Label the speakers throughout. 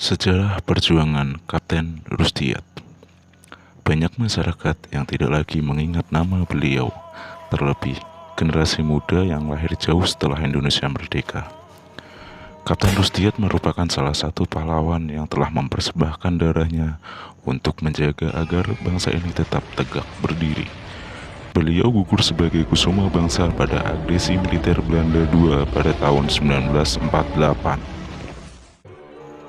Speaker 1: Sejarah perjuangan Kapten Rusdiat. Banyak masyarakat yang tidak lagi mengingat nama beliau, terlebih generasi muda yang lahir jauh setelah Indonesia merdeka. Kapten Rusdiat merupakan salah satu pahlawan yang telah mempersembahkan darahnya untuk menjaga agar bangsa ini tetap tegak berdiri. Beliau gugur sebagai kusuma bangsa pada agresi militer Belanda II pada tahun 1948.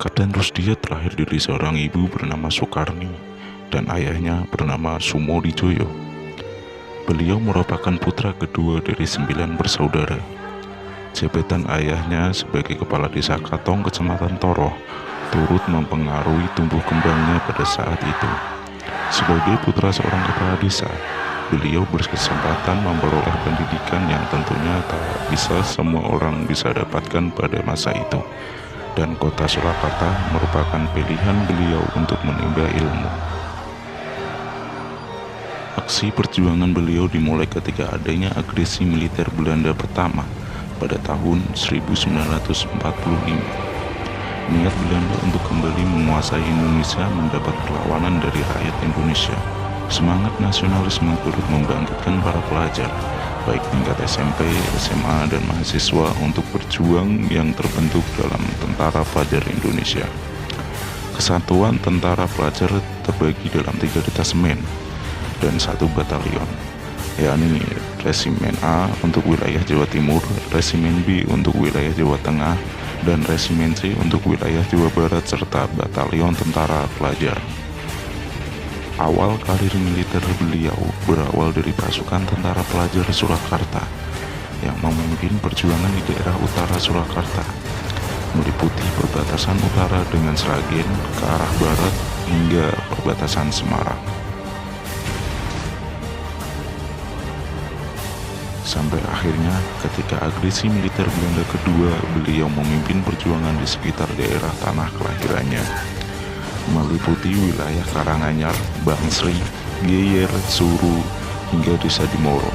Speaker 1: Kapten Rusdiat terlahir dari seorang ibu bernama Soekarni dan ayahnya bernama Sumodijoyo. Beliau merupakan putra kedua dari 9 bersaudara. Jabatan ayahnya sebagai kepala desa Katong, Kecamatan Toroh, turut mempengaruhi tumbuh kembangnya pada saat itu. Sebagai putra seorang kepala desa, beliau berkesempatan memperoleh pendidikan yang tentunya tak bisa semua orang bisa dapatkan pada masa itu. Dan kota Surakarta merupakan pilihan beliau untuk menimba ilmu. Aksi perjuangan beliau dimulai ketika adanya agresi militer Belanda pertama pada tahun 1945. Niat Belanda untuk kembali menguasai Indonesia mendapat perlawanan dari rakyat Indonesia. Semangat nasionalisme turut membangkitkan para pelajar, baik tingkat SMP, SMA, dan mahasiswa untuk berjuang yang terbentuk dalam Tentara Pelajar Indonesia. Kesatuan Tentara Pelajar terbagi dalam 3 detasemen dan 1 batalion, yakni Resimen A untuk wilayah Jawa Timur, Resimen B untuk wilayah Jawa Tengah, dan Resimen C untuk wilayah Jawa Barat, serta Batalion Tentara Pelajar. Awal karir militer beliau berawal dari pasukan Tentara Pelajar Surakarta yang memimpin perjuangan di daerah utara Surakarta, meliputi perbatasan utara dengan Sragen ke arah barat hingga perbatasan Semarang. Sampai akhirnya ketika agresi militer Belanda kedua, beliau memimpin perjuangan di sekitar daerah tanah kelahirannya, meliputi wilayah Karanganyar, Bangsri, Geyer, Suru, hingga Desa Dimoro.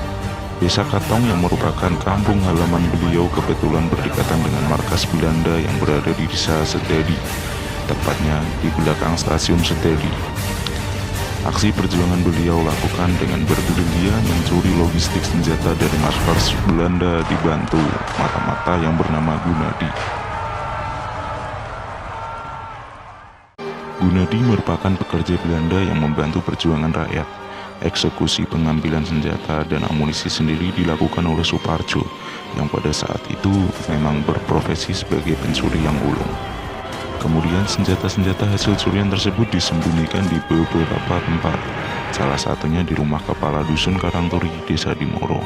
Speaker 1: Desa Katong yang merupakan kampung halaman beliau kebetulan berdekatan dengan markas Belanda yang berada di Desa Sedadi, tepatnya di belakang stasiun Sedadi. Aksi perjuangan beliau lakukan dengan bergerilya mencuri logistik senjata dari markas Belanda dibantu mata-mata yang bernama Gunadi. Gunadi merupakan pekerja Belanda yang membantu perjuangan rakyat. Eksekusi pengambilan senjata dan amunisi sendiri dilakukan oleh Suparjo, yang pada saat itu memang berprofesi sebagai pencuri yang ulung. Kemudian senjata-senjata hasil curian tersebut disembunyikan di beberapa tempat, salah satunya di rumah kepala dusun Karangturi, Desa Dimoro.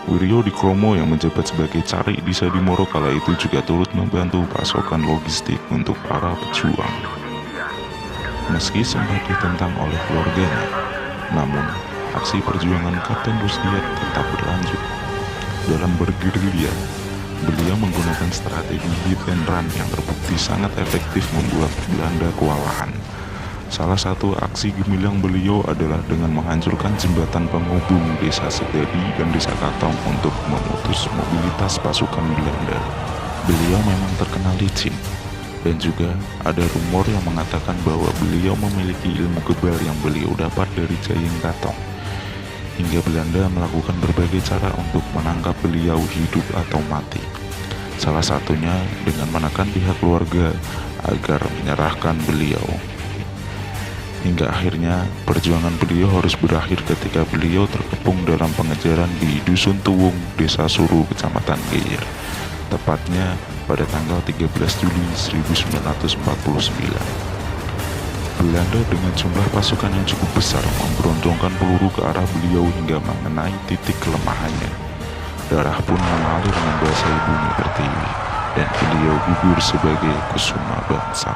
Speaker 1: Wiryo Dikromo yang menjabat sebagai Cari Desa Dimoro kala itu juga turut membantu pasokan logistik untuk para pejuang. Meski sempat ditentang oleh keluarganya, namun aksi perjuangan Kapten Rusdiat tetap berlanjut. Dalam bergerilya, beliau menggunakan strategi hit and run yang terbukti sangat efektif membuat Belanda kewalahan. Salah satu aksi gemilang beliau adalah dengan menghancurkan jembatan penghubung Desa Sedadi dan Desa Katong untuk memutus mobilitas pasukan Belanda. Beliau memang terkenal licin, dan juga ada rumor yang mengatakan bahwa beliau memiliki ilmu kebal yang beliau dapat dari Jayeng Katong, hingga Belanda melakukan berbagai cara untuk menangkap beliau hidup atau mati. Salah satunya dengan menekan pihak keluarga agar menyerahkan beliau. Hingga akhirnya perjuangan beliau harus berakhir ketika beliau terkepung dalam pengejaran di Dusun Tuwung, Desa Suru, Kecamatan Geyer, tepatnya pada tanggal 13 Juli 1949. Belanda dengan jumlah pasukan yang cukup besar memberondongkan peluru ke arah beliau hingga mengenai titik kelemahannya. Darah pun mengalir membasahi bumi pertiwi, dan beliau gugur sebagai kusuma bangsa.